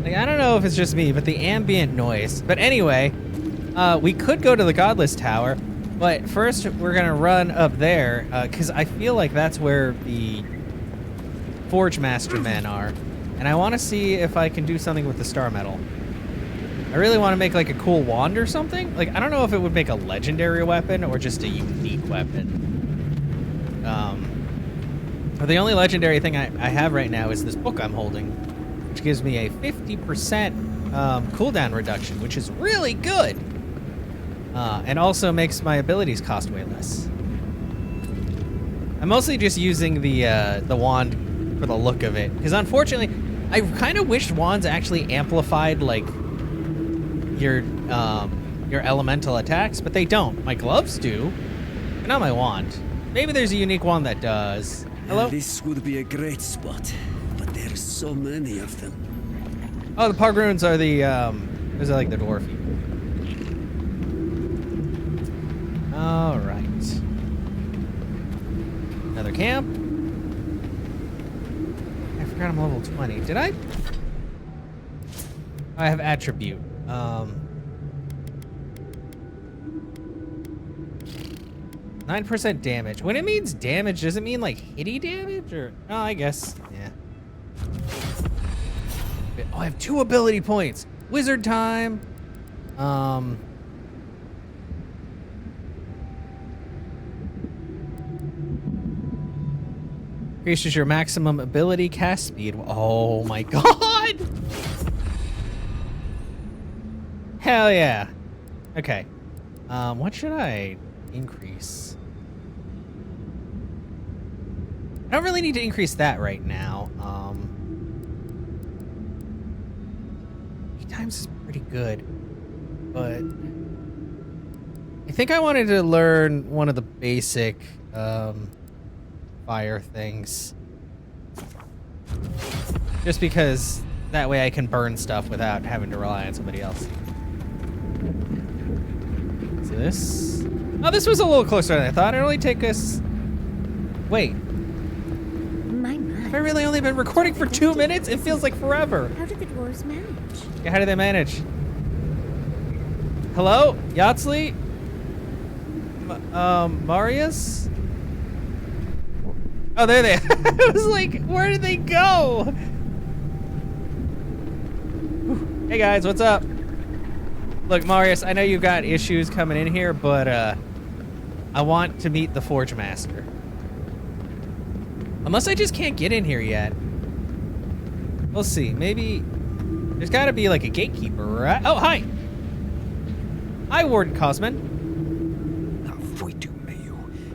Like, I don't know if it's just me, but the ambient noise. But anyway, we could go to the Godless Tower, but first we're gonna run up there, because I feel like that's where the Forge Master men are. And I want to see if I can do something with the Star Metal. I really want to make like a cool wand or something. Like, I don't know if it would make a legendary weapon or just a unique weapon. But the only legendary thing I have right now is this book I'm holding, which gives me a 50% cooldown reduction, which is really good. And also makes my abilities cost way less. I'm mostly just using the wand for the look of it, because unfortunately, I kind of wished wands actually amplified like your elemental attacks, but they don't. My gloves do, but not my wand. Maybe there's a unique wand that does. Hello? This would be a great spot, but there's so many of them. Oh, the Pargroons are the those are like the dwarfy. All right. Another camp. I forgot I'm level 20. Did I? I have attribute. 9% damage. When it means damage, does it mean like hitty damage or? Oh, I guess. Yeah. Oh, I have 2 ability points. Wizard time. Increases your maximum ability cast speed. Oh my god! Hell yeah. Okay. What should I increase? I don't really need to increase that right now. 8 times is pretty good, but I think I wanted to learn one of the basic fire things, just because that way I can burn stuff without having to rely on somebody else. So this, oh, this was a little closer than I thought. It only take us, wait, have I really only been recording for 2 minutes? It feels like forever. How did the dwarves manage? Yeah, how did they manage? Hello? Yatsley? Marius? Oh, there they are. I was like, where did they go? Whew. Hey guys, what's up? Look, Marius, I know you've got issues coming in here, but I want to meet the Forge Master. Unless I just can't get in here yet. We'll see. Maybe there's got to be like a gatekeeper, right? Oh, hi. Hi, Warden Cosmin.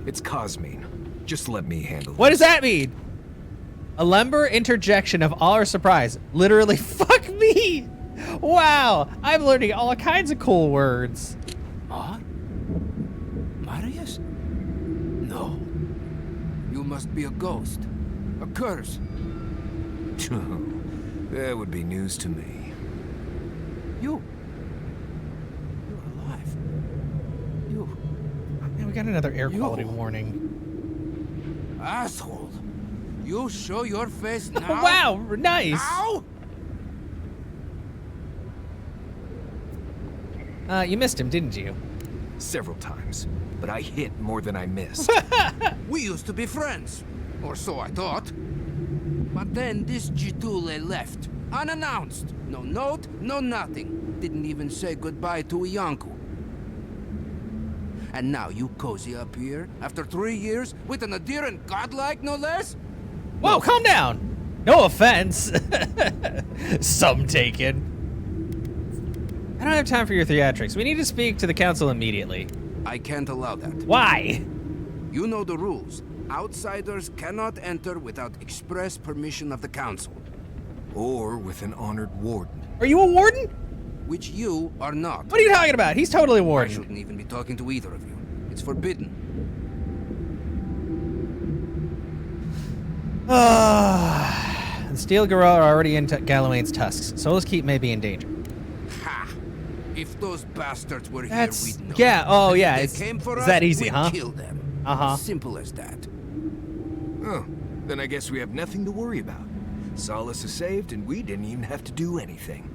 It's Cosmine. Just let me handle it. What does that mean? A lumber interjection of all our surprise. Literally, fuck me. Wow, I'm learning all kinds of cool words. Marius? No. You must be a ghost. A curse. That would be news to me. You're alive. Man, we got another air quality warning. Asshole. You show your face now? Wow, nice. Now? You missed him, didn't you? Several times, but I hit more than I missed. We used to be friends. Or so I thought. But then this Jitule left. Unannounced. No note, no nothing. Didn't even say goodbye to Iancu. And now you cozy up here, after 3 years, with an adherent godlike, no less? Whoa, calm down. No offense. Some taken. I don't have time for your theatrics. We need to speak to the council immediately. I can't allow that. Why? You know the rules. Outsiders cannot enter without express permission of the council. Or with an honored warden. Are you a warden? Which you are not. What are you talking about? He's totally a I warden. shouldn't even be talking to either of you. It's forbidden. The Steel Gorilla are already in Galawain's tusks. Solus Keep may be in danger. Ha! If those bastards were That's, here, we'd know. yeah, oh yeah, If they came for it's us, that easy, we'd huh? kill them. Uh-huh. Simple as that. Oh, then I guess we have nothing to worry about. Solace is saved, and we didn't even have to do anything.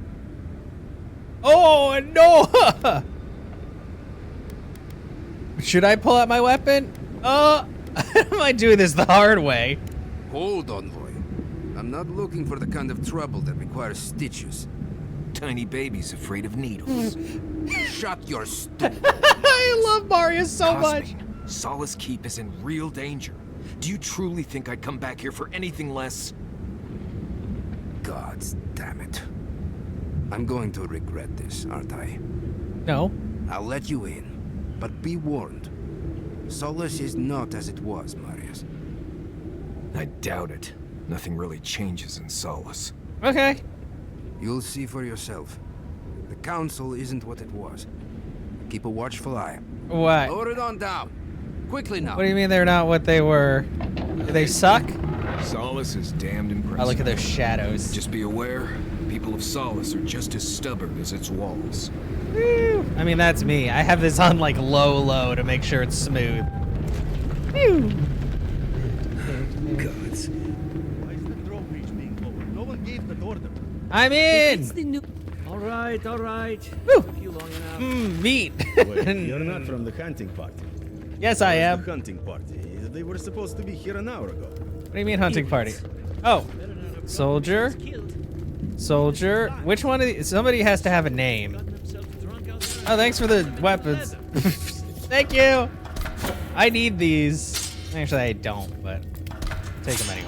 Oh, no! Should I pull out my weapon? Am I doing this the hard way? Hold on, boy. I'm not looking for the kind of trouble that requires stitches. Tiny baby's afraid of needles. Shut your stupid. I love Marius so much. Cosme, Solace Keep is in real danger. Do you truly think I'd come back here for anything less? God damn it. I'm going to regret this, aren't I? No. I'll let you in, but be warned. Solace is not as it was, Marius. I doubt it. Nothing really changes in Solace. Okay. You'll see for yourself. The council isn't what it was. Keep a watchful eye. What? Lower it on down. Quickly now. What do you mean they're not what they were? Do they suck? Solace is damned impressive. Oh, look at those shadows. Just be aware, people of Solace are just as stubborn as its walls. Woo. I mean, that's me. I have this on like low to make sure it's smooth. Woo. Gods. Why is the drawbridge being lowered? No one gave that order. I'm in. It's the new. All right, all right. Woo. Took you long enough. Meat. Wait, you're not from the hunting party. Yes, I Where's am. The hunting party. They were supposed to be here an hour ago. What do you mean hunting party? Oh, soldier. Soldier. Which one of these? Somebody has to have a name. Oh, thanks for the weapons. Thank you. I need these. Actually, I don't, but take them anyway.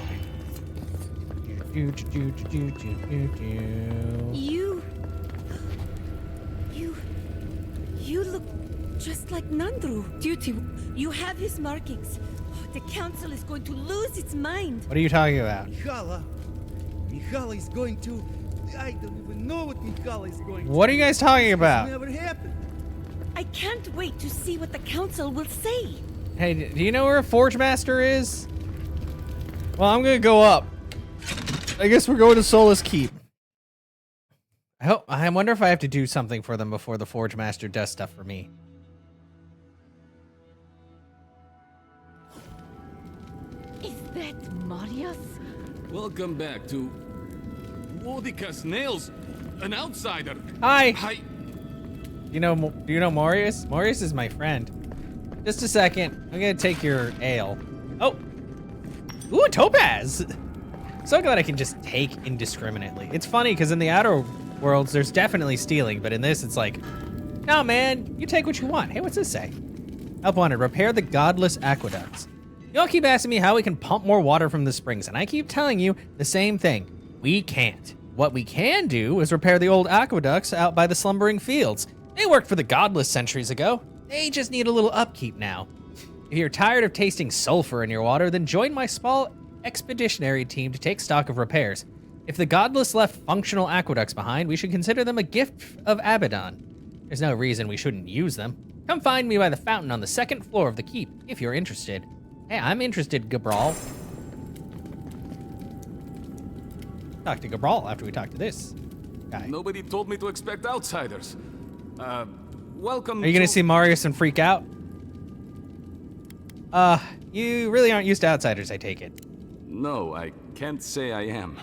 You look just like Nandru. Duty, you have his markings. The council is going to lose its mind. What are you talking about? Mihala is going to... I don't even know what Mihala is going to... What are you guys talking about? Never happened. I can't wait to see what the council will say. Hey, do you know where a Forge Master is? Well, I'm gonna go up. I guess we're going to Solace Keep. I wonder if I have to do something for them before the Forge Master does stuff for me. Is that Marius? Welcome back to Wodika's Nails, an outsider. Hi. Hi. Do you know Marius? Marius is my friend. Just a second. I'm gonna take your ale. Oh. Ooh, topaz. So glad I can just take indiscriminately. It's funny because in the Outer Worlds, there's definitely stealing, but in this, it's like, no, man, you take what you want. Hey, what's this say? Help wanted, repair the godless aqueducts. You all keep asking me how we can pump more water from the springs, and I keep telling you the same thing. We can't. What we can do is repair the old aqueducts out by the slumbering fields. They worked for the godless centuries ago. They just need a little upkeep now. If you're tired of tasting sulfur in your water, then join my small expeditionary team to take stock of repairs. If the godless left functional aqueducts behind, we should consider them a gift of Abaddon. There's no reason we shouldn't use them. Come find me by the fountain on the second floor of the keep, if you're interested. Hey, I'm interested, Gabral. Talk to Gabral after we talk to this guy. Nobody told me to expect outsiders. Welcome. Are you gonna see Marius and freak out? You really aren't used to outsiders, I take it. No, I can't say I am.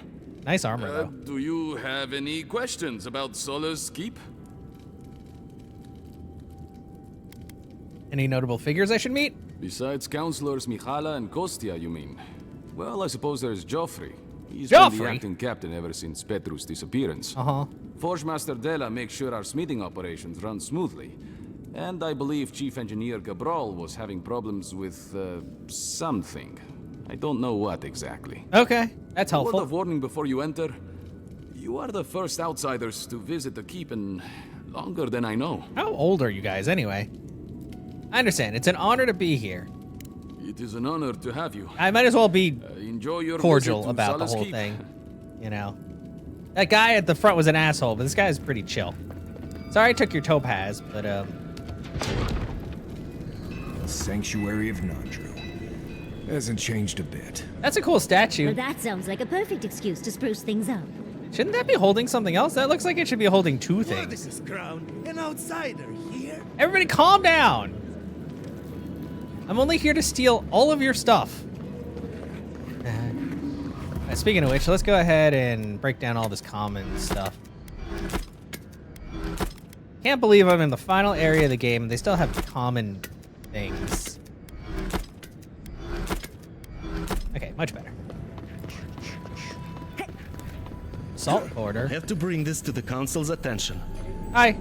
Nice armor, though. Do you have any questions about Solace Keep? Any notable figures I should meet? Besides Councilors Mihala and Kostia, you mean? Well, I suppose there's Joffrey. He's been the Joffrey? acting captain ever since Petru's disappearance. Uh-huh. Forge Master Della makes sure our smithing operations run smoothly. And I believe Chief Engineer Gabral was having problems with, something. I don't know what exactly. Okay, that's A word helpful. of warning before you enter. You are the first outsiders to visit the keep in longer than I know. How old are you guys, anyway? I understand. It's an honor to be here. It is an honor to have you. I might as well be Enjoy your cordial visit to about the Solace whole Keep. thing. You know? That guy at the front was an asshole, but this guy is pretty chill. Sorry I took your topaz, but, The Sanctuary of Nandru. Hasn't changed a bit. that's a cool statue. Well, that sounds like a perfect excuse to spruce things up. Shouldn't that be holding something else? That looks like it should be holding two things. This crown, an outsider here. Everybody calm down. I'm only here to steal all of your stuff. Speaking of which, let's go ahead and break down all this common stuff. Can't believe I'm in the final area of the game and they still have common things. Okay, much better. Salt I border. have to bring this to the council's attention. Hi.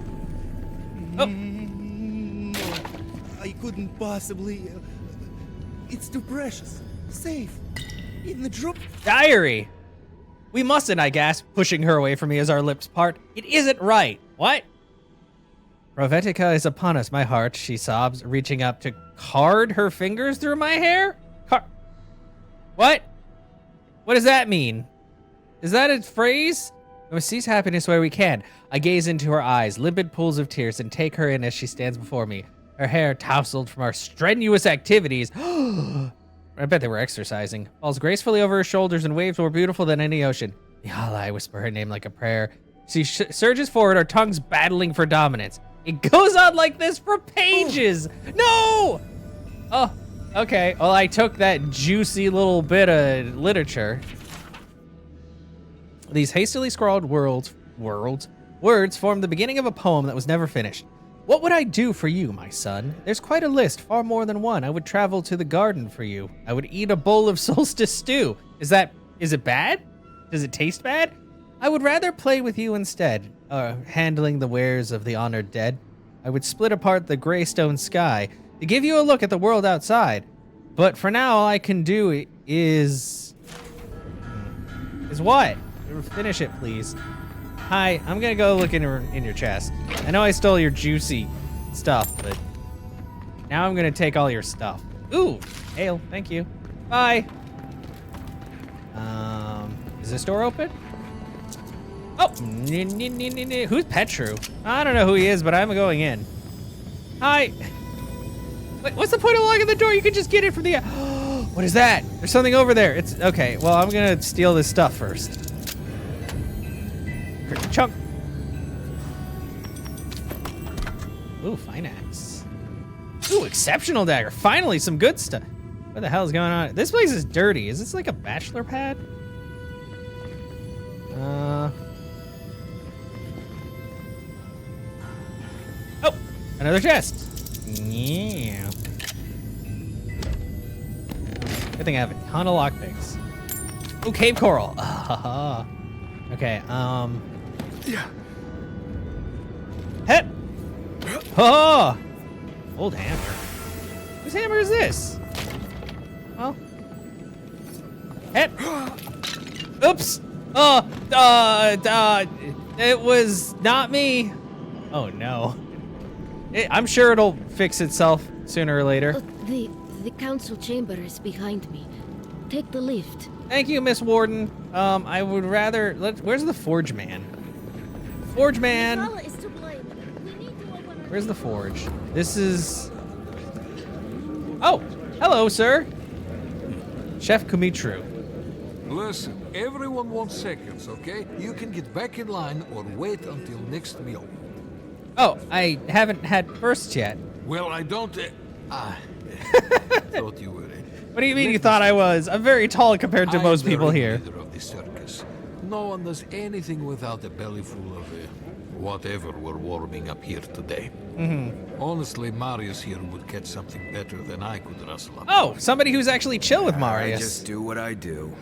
Oh, No, I couldn't possibly. It's too precious. Safe. In the drop. diary. We mustn't, I gasp, pushing her away from me as our lips part. It isn't right. What? Provetica is upon us, my heart, she sobs, reaching up to card her fingers through my hair? What? What does that mean? Is that a phrase? We must seize happiness where we can. I gaze into her eyes, limpid pools of tears, and take her in as she stands before me. Her hair tousled from our strenuous activities. I bet they were exercising. Falls gracefully over her shoulders and waves more beautiful than any ocean. Yala, I whisper her name like a prayer. She surges forward, our tongues battling for dominance. It goes on like this for pages. No! Oh, okay. Well, I took that juicy little bit of literature. These hastily scrawled words form the beginning of a poem that was never finished. What would I do for you, my son? There's quite a list, far more than one. I would travel to the garden for you. I would eat a bowl of solstice stew. Is it bad? Does it taste bad? I would rather play with you instead, handling the wares of the honored dead. I would split apart the gray stone sky to give you a look at the world outside. But for now, all I can do is what? Finish it, please. Hi, I'm gonna go look in your chest. I know I stole your juicy stuff, but now I'm gonna take all your stuff. Ooh, ale, thank you. Bye. Is this door open? Oh, who's Petru? I don't know who he is, but I'm going in. Hi. Wait, what's the point of locking the door? You can just get it from the. What is that? There's something over there. It's okay. Well, I'm gonna steal this stuff first. Chunk. Ooh, fine axe. Ooh, exceptional dagger. Finally, some good stuff. What the hell is going on? This place is dirty. Is this like a bachelor pad? Oh, another chest. Yeah. Good thing I have a ton of lockpicks. Ooh, cave coral. Okay, Yeah. Hep. Oh, old hammer. Whose hammer is this? Well, hep. Oops. It was not me. Oh no. I'm sure it'll fix itself sooner or later. The council chamber is behind me. Take the lift. Thank you, Miss Warden. I would rather where's the forge man? Forge man. Is to blame. We need to open our Where's the forge? This is. Oh, hello, sir. Chef Kumitru. Listen, everyone wants seconds, okay? You can get back in line or wait until next meal. Oh, I haven't had first yet. Well, I don't... thought you were in. What do you mean you thought I was? I'm very tall compared to most people here. Leader of the circus. No one does anything without a belly full of whatever we're warming up here today. Honestly, Marius here would catch something better than I could rustle up. Oh, somebody who's actually chill with I Marius. just do what I do.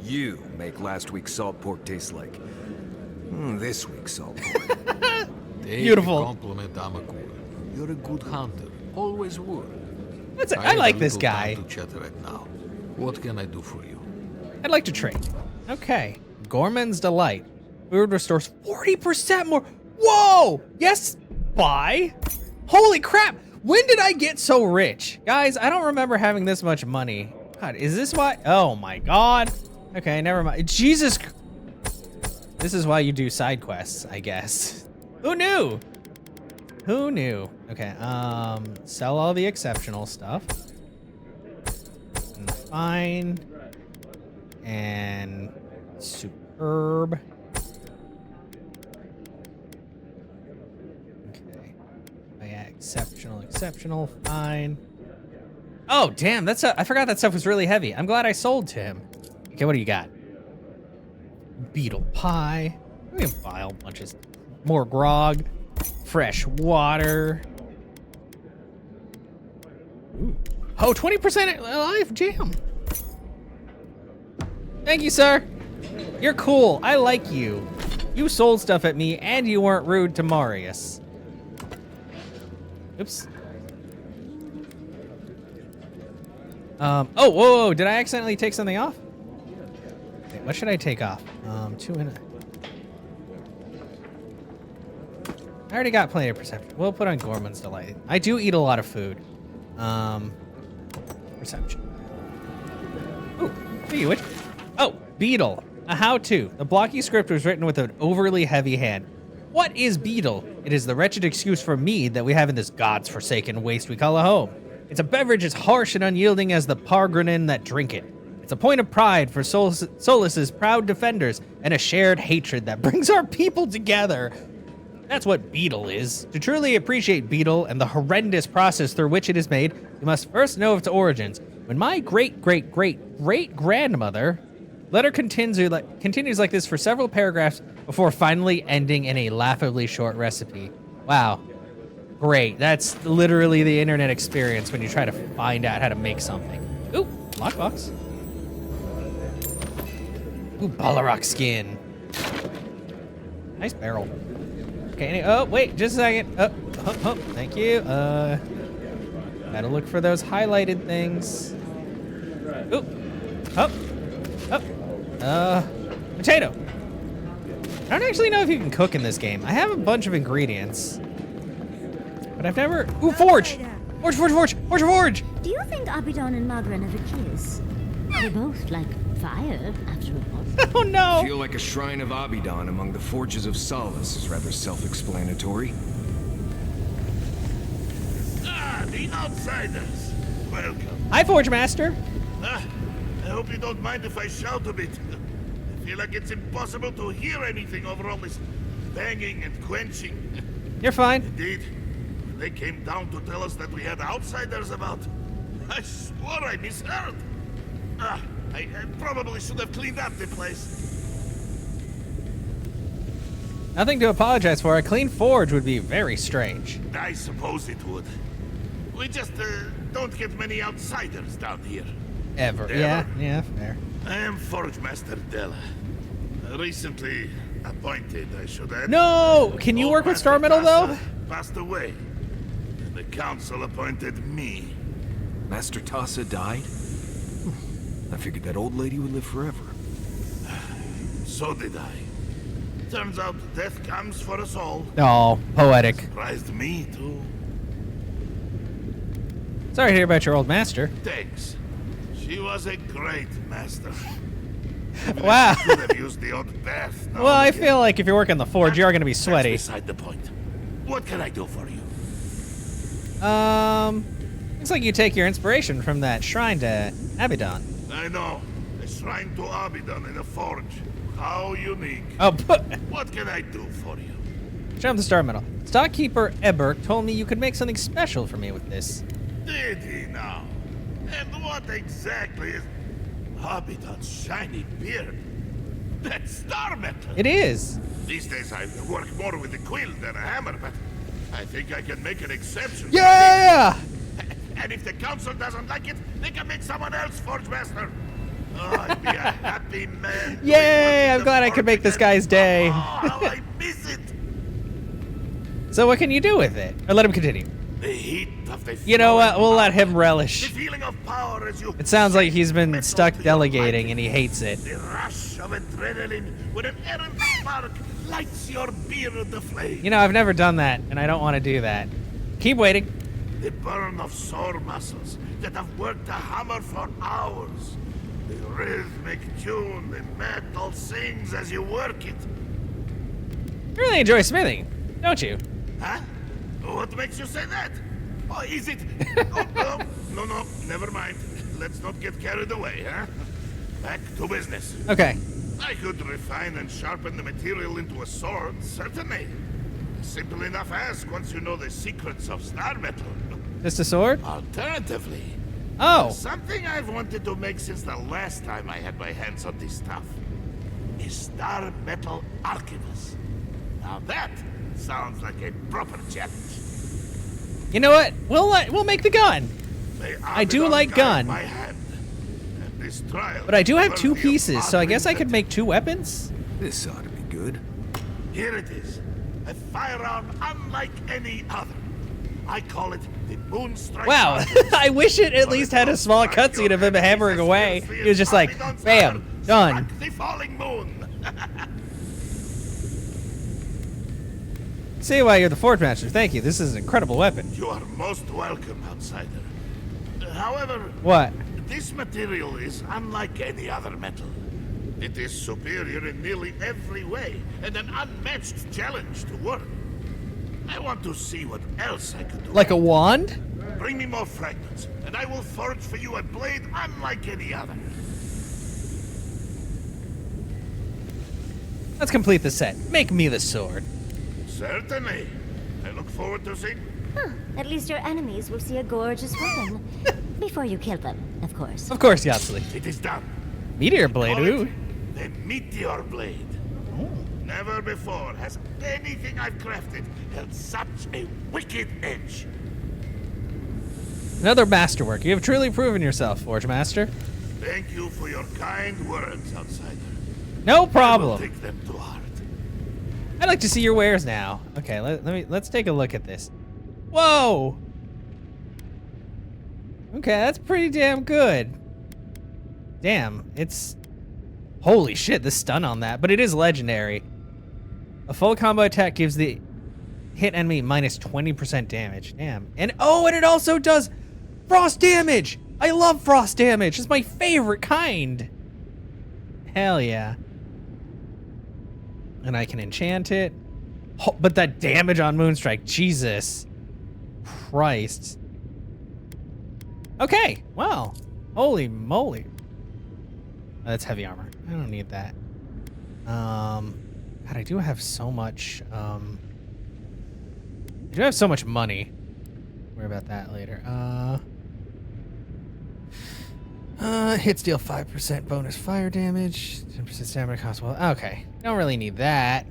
You make last week's salt pork taste like this week's salt pork. Take Beautiful. a compliment, Amakura. You're a good hunter. Always were. I like have a this little guy. time to chat right now. What can I do for you? I'd like to trade. Okay. Gorman's Delight. Food restores 40% more. Whoa! Yes, buy. Holy crap! When did I get so rich? Guys, I don't remember having this much money. God, is this why? Oh my god. Okay, never mind. Jesus. This is why you do side quests, I guess. Who knew? Who knew? Okay, sell all the exceptional stuff. And fine. And superb. Okay. Oh yeah, exceptional, fine. Oh, damn, I forgot that stuff was really heavy. I'm glad I sold to him. Okay, what do you got? beetle pie. We can buy a bunch of more grog, fresh water. Ooh. Oh, 20% alive jam. Thank you, sir. You're cool. I like you. You sold stuff at me, and you weren't rude to Marius. Oops. Oh, whoa, did I accidentally take something off? Wait, what should I take off? 2 in it. I already got plenty of perception. We'll put on Gorman's Delight. I do eat a lot of food. Perception. Ooh, hey, which? Oh, Beetle. A how-to. The blocky script was written with an overly heavy hand. What is Beetle? It is the wretched excuse for mead that we have in this God's forsaken waste we call a home. It's a beverage as harsh and unyielding as the Pargranen that drink it. It's a point of pride for Solus's proud defenders and a shared hatred that brings our people together. That's what Beetle is. To truly appreciate Beetle and the horrendous process through which it is made, you must first know of its origins. When my great-great-great-great-grandmother... Letter continues like this for several paragraphs before finally ending in a laughably short recipe. Wow. Great. That's literally the internet experience when you try to find out how to make something. Ooh, lockbox. Ooh, Balrog skin. Nice barrel. Okay, oh, wait, just a second. Thank you. Gotta look for those highlighted things. Ooh. Potato. I don't actually know if you can cook in this game. I have a bunch of ingredients, but I've never... Ooh, forge! Forge! Do you think Abidon and Magran have a kiss? They both like fire, after all. Oh, no! I feel like a shrine of Abidon among the forges of Solace is rather self-explanatory. Ah, the outsiders. Welcome. Hi, Forge Master. I hope you don't mind if I shout a bit. I feel like it's impossible to hear anything over all this banging and quenching. You're fine. Indeed. When they came down to tell us that we had outsiders about, I swore I misheard. I probably should have cleaned up the place. Nothing to apologize for. A clean forge would be very strange. I suppose it would. We just don't get many outsiders down here. Ever. Yeah, fair. I am Forge Master Della. Recently appointed, I should add. No! Can you work with Star Metal, though? Passed away. And the council appointed me. Master Tassa died? I figured that old lady would live forever. So did I. Turns out death comes for us all. Oh, poetic. Surprised me, too. Sorry to hear about your old master. Thanks. She was a great master. Wow. Could have used the odd bath. Well, I feel like if you're working the forge, you are going to be sweaty. That's beside the point. What can I do for you? Looks like you take your inspiration from that shrine to Abidon. I know. A shrine to Abidon in a forge. How unique. Oh, what can I do for you? Show him the Star Medal. Stockkeeper Eberk told me you could make something special for me with this. Did he now? And what exactly is Abidon's shiny beard? That's Star Metal. It is. These days I work more with a quill than a hammer, but I think I can make an exception. Yeah! And if the council doesn't like it, they can make someone else Forge Master. Oh, I'd be a happy man. Yay! I'm glad I could make this guy's day. Oh, how I miss it. So what can you do with it? Or let him continue. The heat of the You know what? We'll let him relish. The feeling of power as you It sounds like he's been stuck delegating and he hates it. The rush of adrenaline when an errant spark lights your beard aflame. You know, I've never done that, and I don't want to do that. Keep waiting. The burn of sore muscles that have worked a hammer for hours. The rhythmic tune the metal sings as you work it. You really enjoy smithing, don't you? Huh? What makes you say that? Oh, is it? No, never mind. Let's not get carried away, huh? Back to business. Okay. I could refine and sharpen the material into a sword, certainly. Simple enough ask once you know the secrets of Star Metal. Just a sword? Alternatively, Oh. something I've wanted to make since the last time I had my hands on this stuff. a star metal archivist. Now that sounds like a proper challenge. You know what? We'll make the gun. I do like gun. But I do have 2 pieces, so I guess I could make 2 weapons? This ought to be good. Here it is. A firearm unlike any other. I call it the Moonstrike. Wow, I wish it at least had a small cutscene of him hammering away. He was just like, bam, done. The falling moon. See why you're the Forge Master. Thank you. This is an incredible weapon. You are most welcome, outsider. However, what? This material is unlike any other metal. It is superior in nearly every way, and an unmatched challenge to work. I want to see what else I could do. Like a wand? Bring me more fragments, and I will forge for you a blade unlike any other. Let's complete the set. Make me the sword. Certainly. I look forward to seeing... Huh. At least your enemies will see a gorgeous weapon. Before you kill them, of course. Of course, Yatsuli. It is done. Meteor blade, ooh. The Meteor Blade. Oh. Never before has anything I've crafted held such a wicked edge. Another masterwork. You have truly proven yourself, Forge Master. Thank you for your kind words, outsider. No problem. I will take them to heart. I'd like to see your wares now. Okay, let's take a look at this. Whoa. Okay, that's pretty damn good. Damn, it's... Holy shit, the stun on that. But it is legendary. A full combo attack gives the hit enemy minus 20% damage. Damn. And oh, and it also does frost damage! I love frost damage. It's my favorite kind. Hell yeah. And I can enchant it. Oh, but that damage on Moonstrike, Jesus Christ. Okay, well, holy moly. Oh, that's heavy armor. I don't need that. God, I do have so much, I do have so much money. Worry about that later. Hits deal 5% bonus fire damage, 10% stamina cost. Well, okay, don't really need that.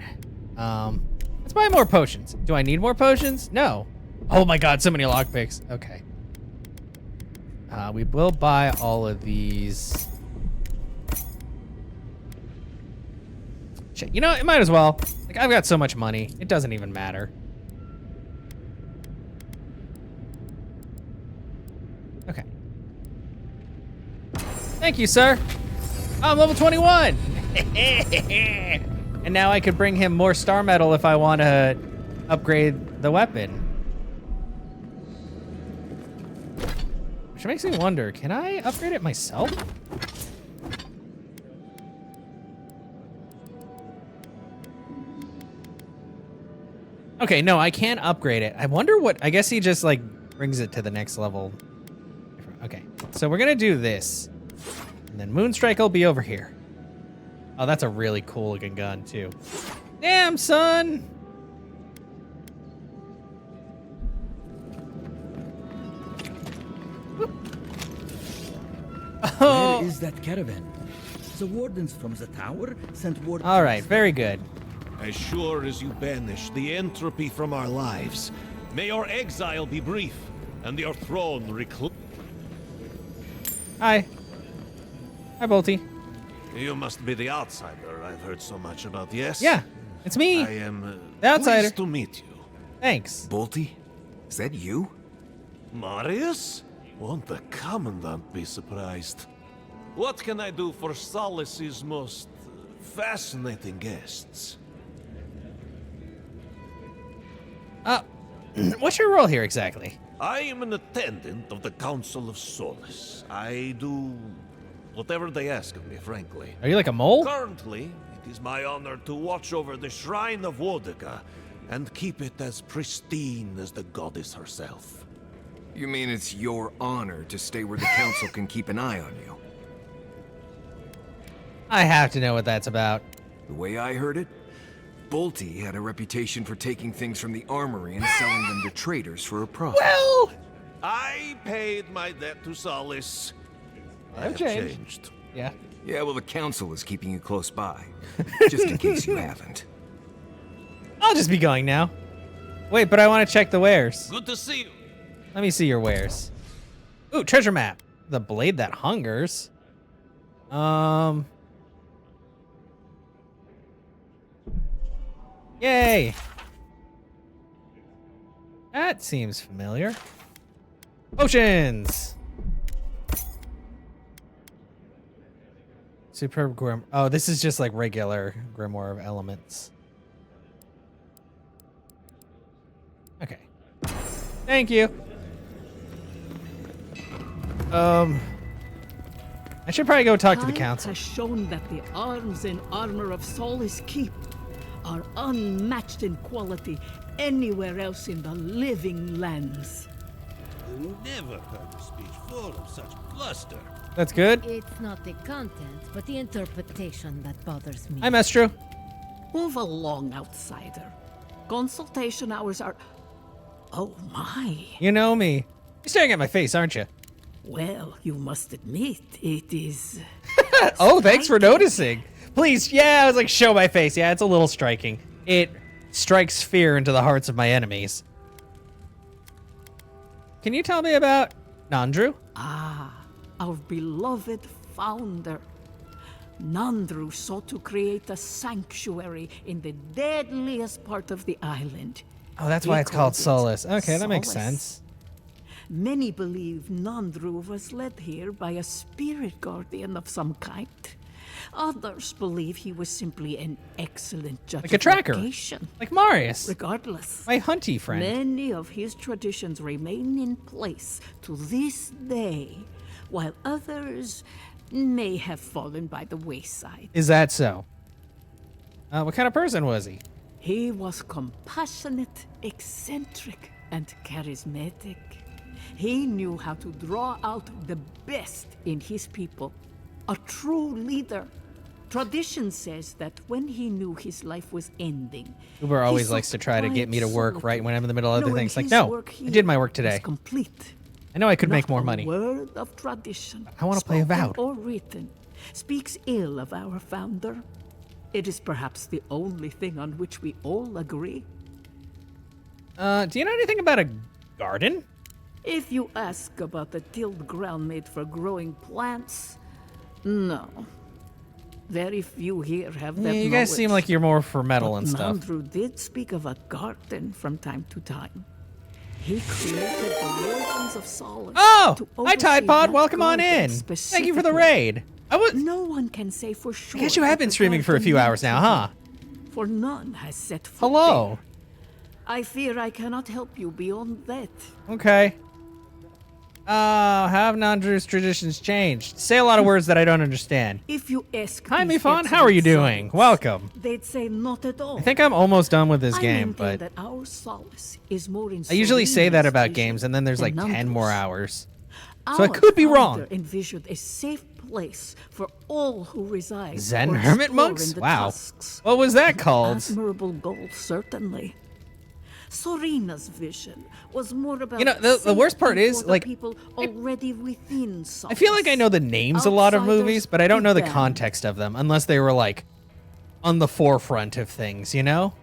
Let's buy more potions. Do I need more potions? No. Oh my God, so many lockpicks. Okay. We will buy all of these. Shit, you know, it might as well. Like, I've got so much money, it doesn't even matter. Okay. Thank you, sir. I'm level 21. And now I could bring him more star metal if I want to upgrade the weapon. Which makes me wonder, can I upgrade it myself? Okay, no, I can't upgrade it. I wonder what, I guess he just like brings it to the next level. Okay, so we're gonna do this. And then Moonstrike will be over here. Oh, that's a really cool looking gun too. Damn, son! Oh. Where is that caravan? The wardens from the tower sent word. All right, very good. As sure as you banish the entropy from our lives, may your exile be brief, and your throne recluse. Hi. Hi, Bolty. You must be the outsider I've heard so much about, yes? Yeah, it's me. I am the outsider. Pleased to meet you. Thanks. Bolty? Is that you? Marius? Won't the Commandant be surprised? What can I do for Solace's most fascinating guests? What's your role here exactly? I am an attendant of the Council of Solace. I do whatever they ask of me, frankly. Are you like a mole? Currently, it is my honor to watch over the Shrine of Wodeka and keep it as pristine as the goddess herself. You mean it's your honor to stay where the Council can keep an eye on you? I have to know what that's about. The way I heard it, Bolty had a reputation for taking things from the armory and selling them to traders for a profit. Well, I paid my debt to Solace. I have changed. Yeah. Yeah, well, the council is keeping you close by. Just in case you haven't. I'll just be going now. Wait, but I want to check the wares. Good to see you. Let me see your wares. Ooh, treasure map. The blade that hungers. Yay. That seems familiar. Potions. Superb Grim. Oh, this is just like regular Grimoire of Elements. Okay. Thank you. I should probably go talk to the council. Has shown that the arms and armor of Solace Keep are unmatched in quality anywhere else in the living lands. Never heard a speech full of such bluster. That's good. It's not the content, but the interpretation that bothers me. Hi, Mestro. Move along, outsider. Consultation hours are... Oh my. You know me. You're staring at my face, aren't you? Well, you must admit, it is... Oh, thanks for noticing. Please, yeah, I was like, show my face. Yeah, it's a little striking. It strikes fear into the hearts of my enemies. Can you tell me about Nandru? Ah, our beloved founder. Nandru sought to create a sanctuary in the deadliest part of the island. Oh, that's why it's called Solace. Okay, that makes sense. Many believe Nandru was led here by a spirit guardian of some kind. Others believe he was simply an excellent judge Like a tracker. of location. Like Marius. Regardless, My hunty friend. many of his traditions remain in place to this day, while others may have fallen by the wayside. Is that so? What kind of person was he? He was compassionate, eccentric, and charismatic. He knew how to draw out the best in his people. A true leader. Tradition says that when he knew his life was ending, Uber always he likes to try to sought get me to work quiet right when I'm in the middle of other knowing things. Like, his no, work I did my here work today. was complete. I know I could make Not more a money. word of tradition, I want to play spoken Avowed. or written, speaks ill of our founder. It is perhaps the only thing on which we all agree. Do you know anything about a garden? If you ask about the tilled ground made for growing plants, no. Very few here have that Yeah, you guys seem knowledge. like you're more for metal But and stuff. Nandru did speak of a garden from time to time. He created the Wardens of Solace. Oh! to Hi, Tide oversee Pod. that Welcome on garden in. Thank you for the specifically. raid. No one can say for sure. I guess you have that been the streaming for a few garden hours now, needs huh? it, for none has set foot Hello. there. I fear I cannot help you beyond that. Okay. Have Nandru's traditions changed? Say a lot of words that I don't understand. If you ask Hi, these Mifon. How are you excellent doing? souls, Welcome. They'd say not at all. I think I'm almost done with this I game, maintain but that our solace is more in I usually say that Serena's about vision games, and then there's like than 10 more Nandru's. hours. So I Our could be founder wrong. envisioned a safe place for all who reside. Zen or hermit explore monks? in the Wow. tusks. What was that called? Admirable goal, certainly. Serena's vision was more about You know, the worst part safety is, for the like, people already within Solace. I feel like I know the names of a lot of Outsiders movies, but I don't know the be damned. context of them unless they were like on the forefront of things, you know?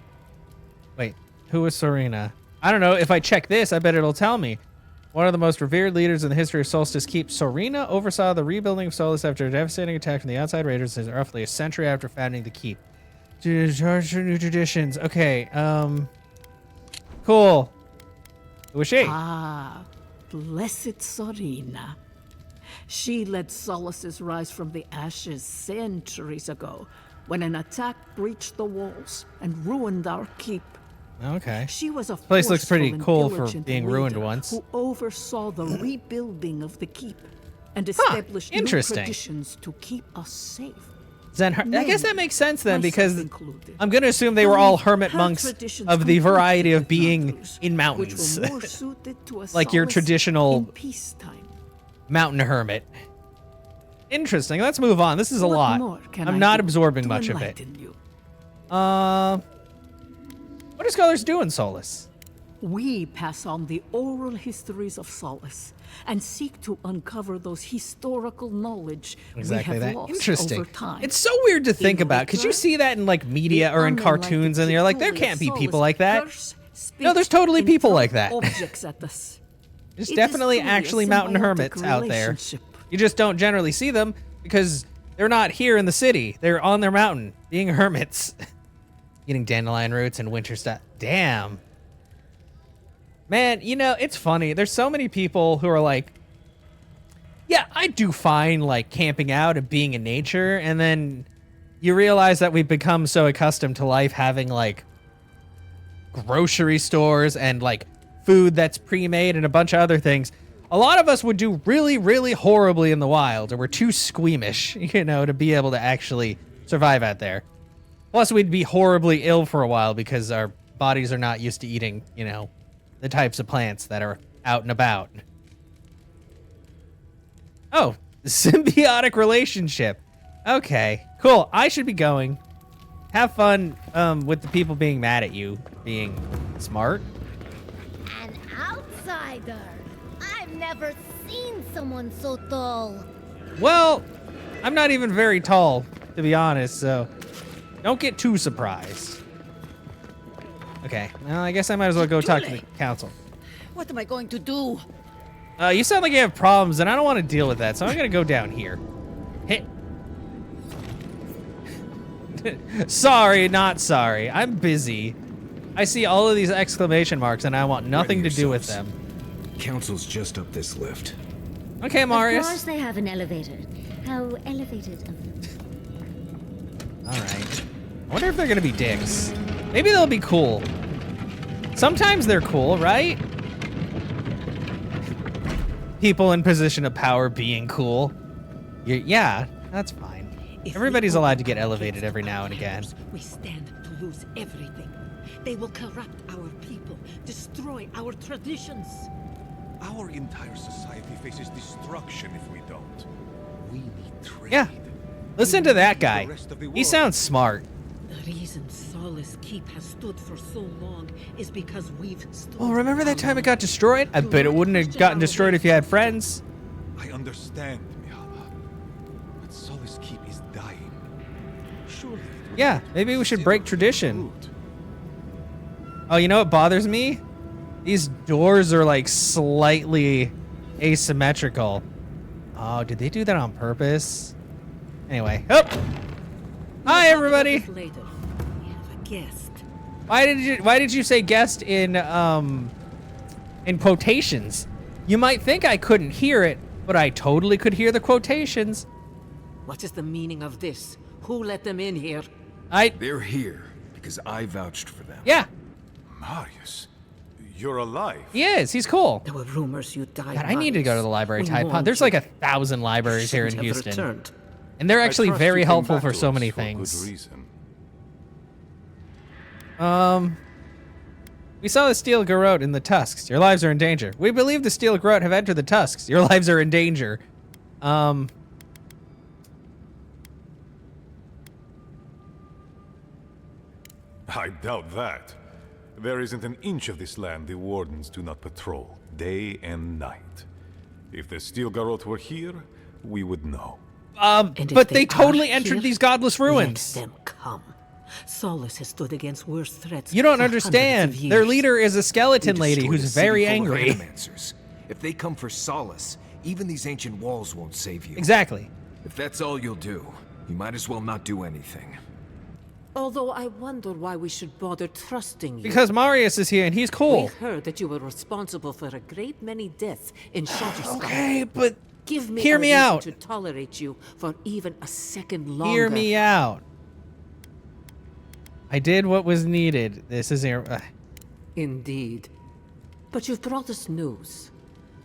Wait, who is Serena? I don't know. If I check this, I bet it'll tell me. One of the most revered leaders in the history of Solstice Keep, Serena oversaw the rebuilding of Solace after a devastating attack from the outside raiders roughly a century after founding the keep. Charge for new traditions. Okay, cool. Who was she? Ah, blessed Serena. She led Solace's rise from the ashes centuries ago, when an attack breached the walls and ruined our keep. Okay. She was a This place looks pretty forceful cool and for diligent being ruined leader once. who oversaw the rebuilding of the keep and established new interesting. traditions to keep us safe. I guess that makes sense then, myself because included, I'm going to assume they were all hermit her monks traditions of the variety of completely being Nandru's, in which mountains. were more suited to a Like your Solace traditional in peacetime. mountain hermit. Interesting. Let's move on. This is a What lot. more can I'm I not do absorbing to much of it. enlighten you? What do scholars do in Solus? We pass on the oral histories of Solace and seek to uncover those historical knowledge Exactly we have that. lost Interesting. over time. It's so weird to think about because you see that in like media or in cartoons, and you're like, there can't be people like that. No, there's totally people like that. Objects at us. There's It is definitely truly a actually mountain symbiotic hermits out there. relationship. You just don't generally see them because they're not here in the city. They're on their mountain being hermits. Eating dandelion roots and winter stuff. Damn. Man, you know, it's funny. There's so many people who are like, yeah, I do fine like camping out and being in nature. And then you realize that we've become so accustomed to life having like grocery stores and like food that's pre-made and a bunch of other things. A lot of us would do really, really horribly in the wild, or we're too squeamish, you know, to be able to actually survive out there. Plus, we'd be horribly ill for a while because our bodies are not used to eating, you know, the types of plants that are out and about. Oh, the symbiotic relationship. Okay, cool. I should be going. Have fun with the people being mad at you being smart. An outsider. I've never seen someone so tall. Well, I'm not even very tall, to be honest, so don't get too surprised. Okay, well, I guess I might as well go talk to the council. What am I going to do? You sound like you have problems, and I don't want to deal with that, so I'm gonna go down here. Hey. Sorry, not sorry. I'm busy. I see all of these exclamation marks, and I want nothing to do with them. Council's just up this lift. Okay, Of Marius. course they have an elevator. How elevated of them. Alright. I wonder if they're gonna be dicks. Maybe they'll be cool. Sometimes they're cool, right? People in position of power being cool. Yeah, that's fine. Everybody's allowed to get elevated every now and again. We stand to lose everything. They will corrupt our people, destroy our traditions. Our entire society faces destruction if we don't. We need trade. Yeah. Listen to that guy. He sounds smart. The reason Solace Keep has stood for so long is because we've stood. Well, remember that time it got destroyed? I bet it wouldn't have gotten destroyed if you had friends. I understand, Mihala. But Solace Keep is dying. Surely. Yeah, maybe we should break tradition. Oh, you know what bothers me? These doors are like slightly asymmetrical. Oh, did they do that on purpose? Anyway, oh. Hi everybody. Later. We have a guest. Why did you say guest in quotations? You might think I couldn't hear it, but I totally could hear the quotations. What is the meaning of this? Who let them in here? They're here because I vouched for them. Yeah. Marius, you're alive. He is. He's cool. There were rumors you died. God, I need to go to the library, Tide Pod. There's like 1,000 libraries here in Houston. Returned. And they're actually I trust very you came helpful back for to so us many for things. Good reason. We saw the steel garrote in the tusks. Your lives are in danger. We believe the steel garrote have entered the tusks. Your lives are in danger. I doubt that. There isn't an inch of this land the wardens do not patrol, day and night. If the steel garrote were here, we would know. But they totally entered these godless ruins. Let them come. Solace has stood against worse threats. You don't for understand. hundreds of Their years. leader is a skeleton We lady destroyed a who's city very full of angry. animancers. If they come for solace, even these ancient walls won't save you. Exactly. If that's all you'll do, you might as well not do anything. Although I wonder why we should bother trusting you. Because Marius is here and he's cool. We heard that you were responsible for a great many deaths in Shuttersky. Okay, but Give me hear a me reason out. to tolerate you for even a second longer. Hear me out. I did what was needed. This is Indeed. But you've brought us news.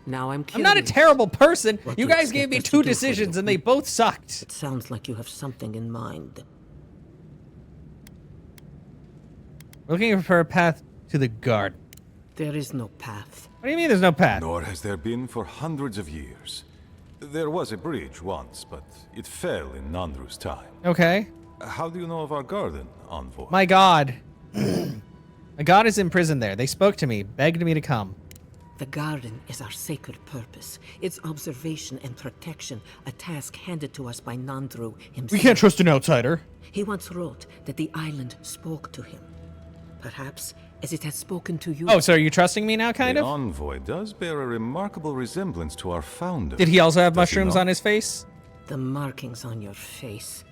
Now I'm curious. I'm not a terrible person. What You you guys gave expect me us to 2 do for decisions you. and they both sucked. It sounds like you have something in mind. Looking for a path to the garden. There is no path. What do you mean there's no path? Nor has there been for hundreds of years. There was a bridge once, but it fell in Nandru's time. Okay. How do you know of our garden, Envoy? My god. A god is imprisoned there. They spoke to me, begged me to come. The garden is our sacred purpose. Its observation and protection, a task handed to us by Nandru himself. We can't trust an outsider. He once wrote that the island spoke to him. Perhaps as it has spoken to you. Oh, so are you trusting me now, kind the of? envoy does bear a remarkable resemblance to our founder. Did he also have Does he mushrooms not? on his face? The markings on your face.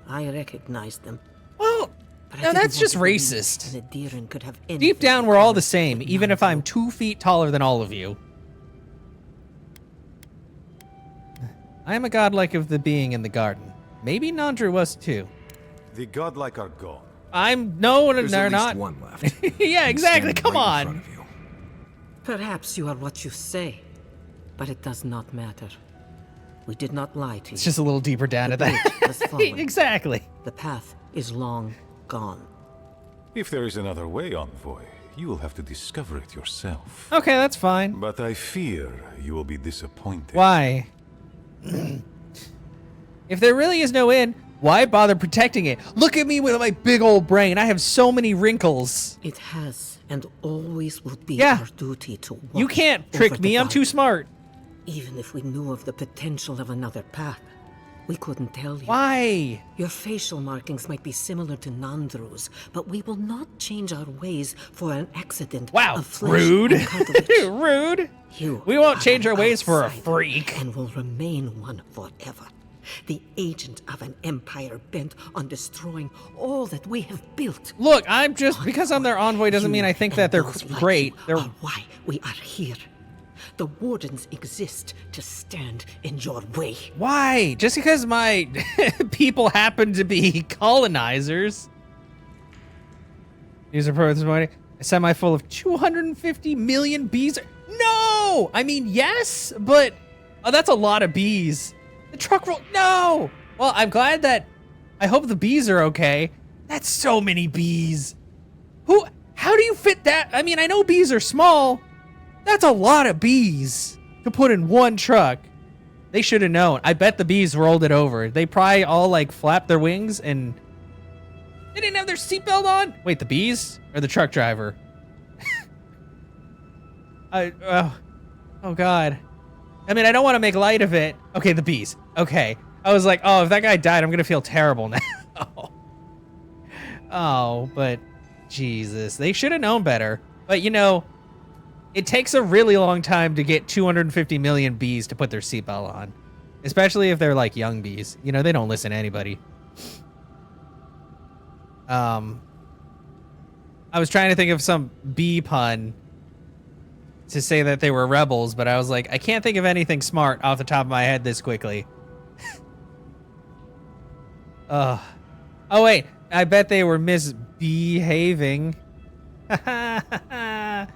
I recognize them. Well, But I no, didn't that's want just to believe racist. an Adiran could have Deep anything down, in we're all common the same, with even if Nandru. I'm 2 feet taller than all of you. I am a godlike of the being in the garden. Maybe Nandru was too. The godlike are gone. No, There's they're at least not. one left. Yeah, He's exactly. standing Come right in on. front of you. Perhaps you are what you say, but it does not matter. We did not lie to you. It's just a little deeper down The to bridge has that. fallen. Exactly. The path is long gone. If there is another way, envoy, you will have to discover it yourself. Okay, that's fine. But I fear you will be disappointed. Why? If there really is no end, why bother protecting it? Look at me with my big old brain. I have so many wrinkles. It has and always will be Yeah. our duty to watch You can't over trick the me. I'm too garden. smart. Even if we knew of the potential of another path, we couldn't tell you. Why? Your facial markings might be similar to Nandru's, but we will not change our ways for an accident Wow, of flesh rude. and cartilage. Rude. You We won't are change an our ways for a outsider freak. and will remain one forever. The agent of an empire bent on destroying all that we have built. Look, I'm just because I'm their envoy doesn't mean I think that they're those like great. you They're are why we are here. The wardens exist to stand in your way. why? Just because my people happen to be colonizers. News report this morning. A semi full of 250 million bees. No! I mean, yes, but that's a lot of bees. The truck roll. No! Well, I'm glad that. I hope the bees are okay. That's so many bees. How do you fit that? I mean, I know bees are small. That's a lot of bees to put in one truck. They should have known. I bet the bees rolled it over. They probably all like flapped their wings and they didn't have their seatbelt on. Wait, the bees or the truck driver? Oh God. I mean, I don't want to make light of it. Okay, the bees. Okay. I was like, oh, if that guy died, I'm gonna feel terrible now. Oh, but Jesus, they should have known better. But you know, it takes a really long time to get 250 million bees to put their seatbelt on. Especially if they're like young bees. You know, they don't listen to anybody. I was trying to think of some bee pun to say that they were rebels, but I was like, I can't think of anything smart off the top of my head this quickly. Oh, wait. I bet they were misbehaving. Yeah,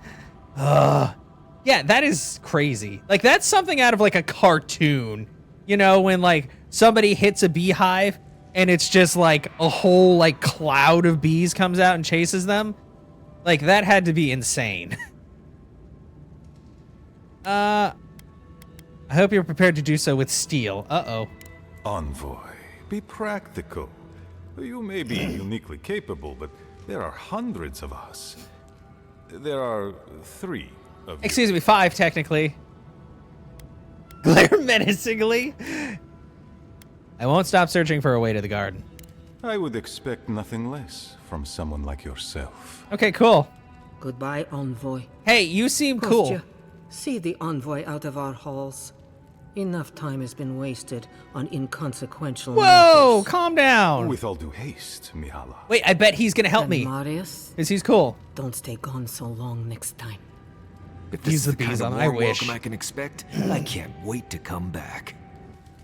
that is crazy. Like, that's something out of, like, a cartoon. You know, when, like, somebody hits a beehive and it's just, like, a whole, like, cloud of bees comes out and chases them. Like, that had to be insane. I hope you're prepared to do so with steel. Uh-oh. Envoy, be practical. You may be uniquely capable, but there are hundreds of us. There are 3 of you. Excuse me, 5 technically. Glare menacingly. I won't stop searching for a way to the garden. I would expect nothing less from someone like yourself. Okay, cool. Goodbye, envoy. Hey, you seem cool. Kostya, see the envoy out of our halls. Enough time has been wasted on inconsequential Whoa, matters. calm down. With all due haste, Mihala. Wait, I bet he's gonna help And me. Marius, Because he's cool. don't stay gone so long next time. If this He's is the the kind bees of on. I warm wish. welcome I can expect, I can't wait to come back.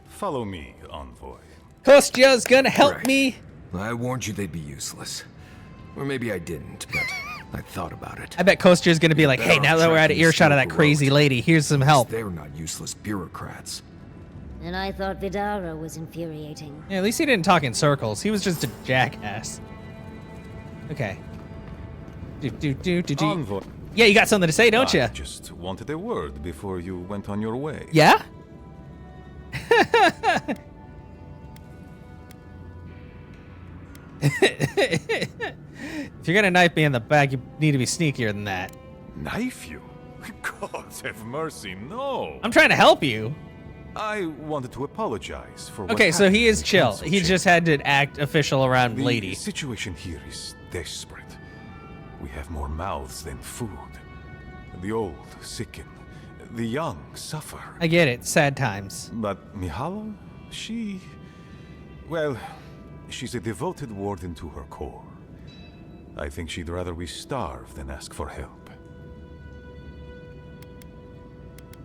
Follow me, envoy. Kostya's gonna help Right. me. I warned you they'd be useless. Or maybe I didn't, but I thought about it. I bet Kostya's gonna be like, hey, now that we're out of earshot of that crazy lady, here's some help. They're not useless bureaucrats. And I thought Vidara was infuriating. Yeah, at least he didn't talk in circles. He was just a jackass. Okay. Envoy. Yeah, you got something to say, don't you? I just wanted a word before you went on your way. Yeah? If you're gonna knife me in the back, you need to be sneakier than that. Knife you? God have mercy, no. I'm trying to help you. I wanted to apologize for what Okay, so he happened is in the chill. council He chamber. just had to act official around The Lady. situation here is desperate. We have more mouths than food. The old sicken. The young suffer. I get it. Sad times. But Mihala, well, she's a devoted warden to her core. I think she'd rather we starve than ask for help.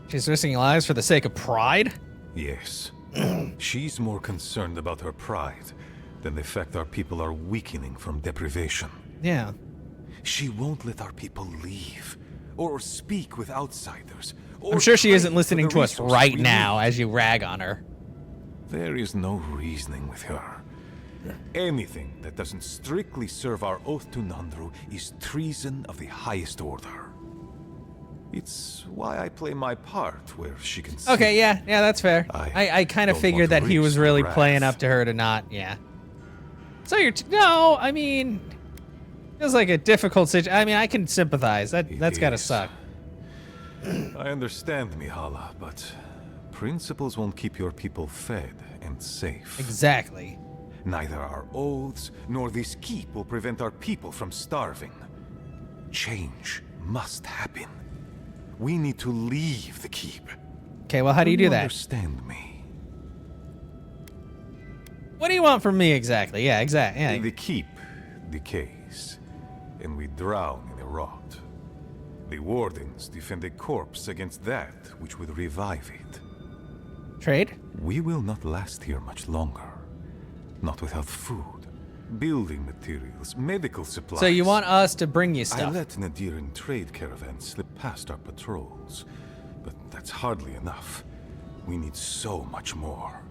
She's risking lives for the sake of pride? Yes. She's more concerned about her pride than the fact our people are weakening from deprivation. Yeah. She won't let our people leave, or speak with outsiders. I'm sure she isn't listening to us resources right we now need. as you rag on her. There is no reasoning with her. Anything that doesn't strictly serve our oath to Nandru is treason of the highest order. It's why I play my part where she can see. Okay, yeah, that's fair. I kind of don't figured want that to he reach was the really wrath. playing up to her to not, yeah. So you're, no, I mean, feels like a difficult situation. I mean, I can sympathize. That's gotta suck. I understand, Mihala, but principles won't keep your people fed and safe. Exactly. Neither our oaths nor this keep will prevent our people from starving. Change must happen. We need to leave the keep. Okay, well, how do you do that? Understand me? What do you want from me exactly? Yeah, exactly. Yeah. The keep decays, and we drown in a rot. The wardens defend a corpse against that which would revive it. Trade? We will not last here much longer. Not without food, building materials, medical supplies. So you want us to bring you I stuff? let Nadiran trade caravans slip past our patrols, but that's hardly enough. We need so much more.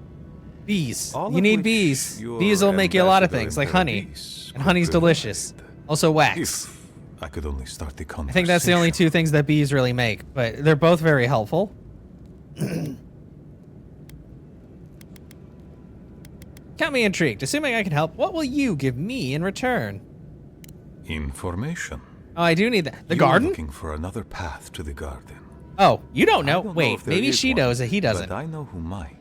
Bees. All You of need which bees. your Bees will make you a lot of ambassador things, in like honey. Paradise And could honey's provide. delicious. Also wax. If I could only start the I conversation. think that's the only two things that bees really make, but they're both very helpful. Got me intrigued. Assuming I can help, what will you give me in return? Information. Oh, I do need that. The You're garden? looking for another path to the garden. Oh, you don't know. I don't Wait, if there maybe is she one, knows that he doesn't. But I know who might.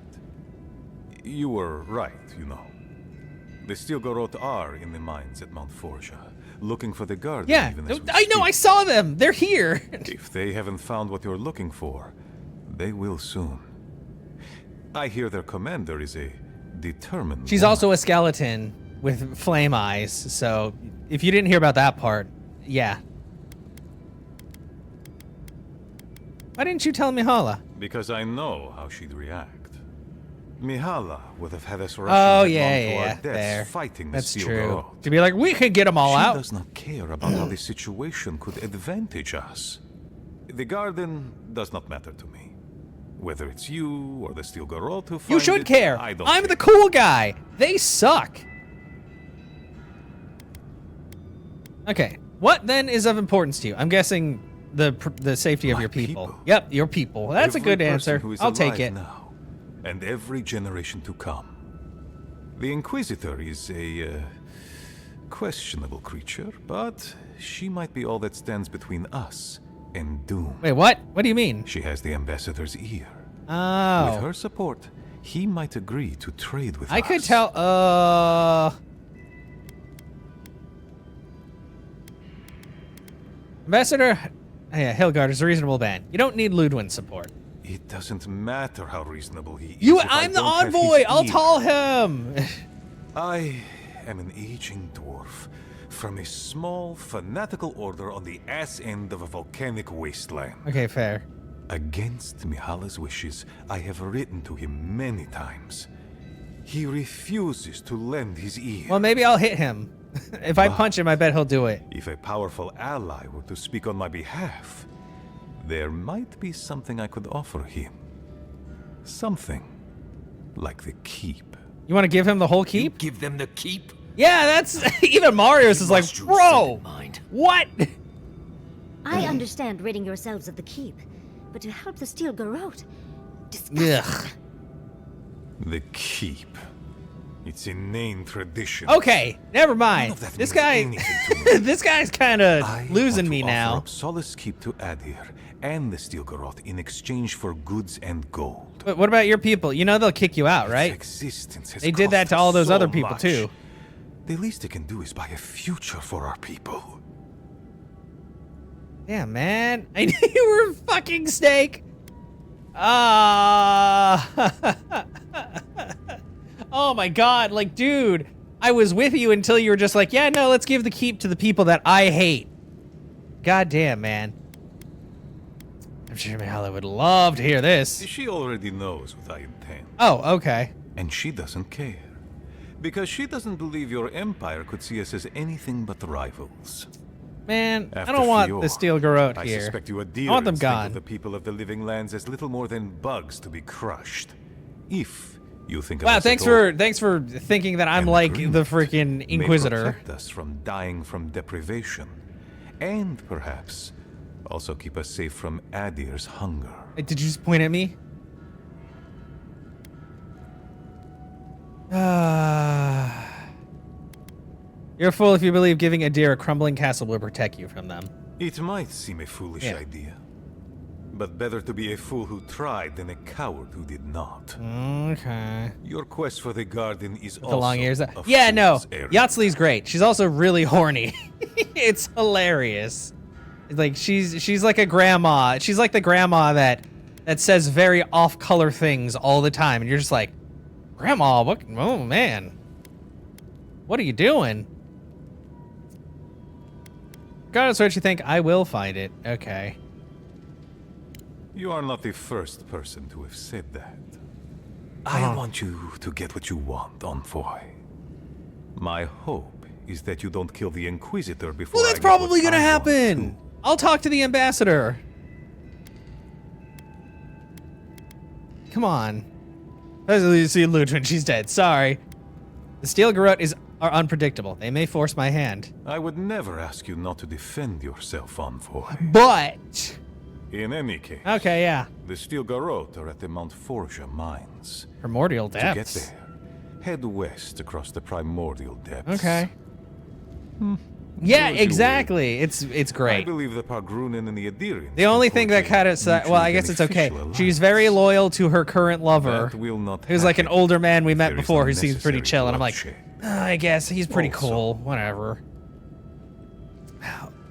You were right, you know. The Stilgarot are in the mines at Mount Forja, looking for the garden. Yeah, even as we I know. speak. I saw them. They're here. If they haven't found what you're looking for, they will soon. I hear their commander is a determined She's woman. also a skeleton with flame eyes, so if you didn't hear about that part, yeah. Why didn't you tell Mihala? Because I know how she'd react. Mihala would have had us rushing Oh, headlong yeah, to our yeah, deaths there. fighting That's the true. Stilgarot. To be like, we could get them all She out. does not care about how the situation could advantage us. The garden does not matter to me. Whether it's you or the Stilgarot who You find should it, care. I don't I'm care. the cool guy. They suck. Okay. What then is of importance to you? I'm guessing the safety of My your people. people. Yep, your people. That's Every a good person answer. who is I'll take alive it. now, and every generation to come. The Inquisitor is a questionable creature, but she might be all that stands between us and doom. Wait, what? What do you mean? She has the ambassador's ear. Oh. With her support, he might agree to trade with us. I could tell. Ambassador, yeah, Hilgard is a reasonable man. You don't need Ludwin's support. It doesn't matter how reasonable he is. if I I'm the don't have envoy. his I'll ear. tell him. I am an aging dwarf from a small, fanatical order on the ass end of a volcanic wasteland. Okay, fair. Against Mihala's wishes, I have written to him many times. He refuses to lend his ear. Well, maybe I'll hit him. If I punch him, I bet he'll do it. If a powerful ally were to speak on my behalf, there might be something I could offer him. Something like the keep. You want to give him the whole keep? Give them the keep? Yeah, that's even Marius is like, bro, what? I understand ridding yourselves of the keep, but to help the Steel Garrote, Ugh. The keep. It's inane tradition. Okay, never mind. None of that This means guy, anything to me. this guy's kind of losing me Offer now. up Solace Keep to Adir and the Stilgaroth in exchange for goods and gold. But what about your people? You know they'll kick you out, right? Existence has They did that cost to all us those so other people much. too. The least they can do is buy a future for our people. Yeah, man. I knew you were a fucking snake. Ah. Oh my god, like, dude, I was with you until you were just like, yeah, no, let's give the keep to the people that I hate. God damn, man. I'm sure Mihala would love to hear this. She already knows what I intend. Oh, okay. And she doesn't care. Because she doesn't believe your empire could see us as anything but rivals. Man, After I don't want Fior, the Steel Garrote I here. suspect you I want them Adirans think gone. of the people of the living lands as little more than bugs to be crushed. If you think of Wow, us thanks at all. for thinking that I'm And like agreement the freaking may Inquisitor. protect us from dying from deprivation. And perhaps also keep us safe from Adir's hunger. Did you just point at me? You're a fool if you believe giving Adir a crumbling castle will protect you from them. It might seem a foolish Yeah. idea. But better to be a fool who tried than a coward who did not. Okay. Your quest for the garden is The also long ears. a Yeah, no. fool's errand. Yachtsley's great. She's also really horny. It's hilarious. It's like she's like a grandma. She's like the grandma that says very off-color things all the time, and you're just like, Grandma, what? Oh man, what are you doing? Regardless of what you think, I will find it. Okay. You are not the first person to have said that. I want you to get what you want, Envoy. My hope is that you don't kill the Inquisitor before Well, I that's get what probably gonna I want, happen. I'll talk to the ambassador. Come on. You see Ludwig, she's dead. Sorry. The Steel Garrote are unpredictable. They may force my hand. I would never ask you not to defend yourself, Envoy. But... In any case, Okay, yeah. the Steel Garrote are at the Mount Forja mines. Primordial To get depths. there, head west across the Primordial depths. Okay. Do Yeah, as you exactly. It's I great. believe the Pargrunen and the Adirians. The only thing that kind of well, I guess it's okay. She's very loyal to her current lover, That will not who's like an happen. older man we met There is before who seems pretty unnecessary chill, and I'm like, bloodshed. I guess he's pretty Also- cool. Whatever.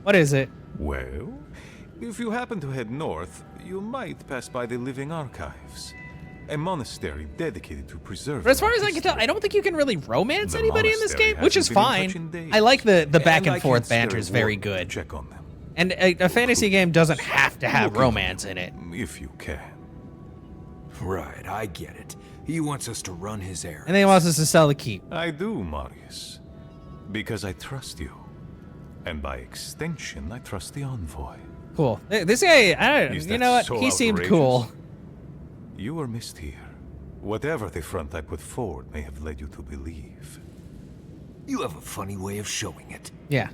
What is it? Well, if you happen to head north, you might pass by the Living Archives, a monastery dedicated to preserving. But as far our as I can tell, I don't think you can really romance The anybody in this monastery game, which is hasn't been in touch fine. in days. I like the back And I and forth can't spare banter is a very word good. to check on them. And a fantasy game doesn't have to have Look romance in it. If you can. Right, I get it. He wants us to run his errands. And then he wants us to sell the keep. I do, Marius. Because I trust you. And by extension, I trust the Envoy. Cool. This guy, I don't, Is you that know what? so He seemed outrageous? cool. You were missed here. Whatever the front I put forward may have led you to believe. You have a funny way of showing it. Yeah.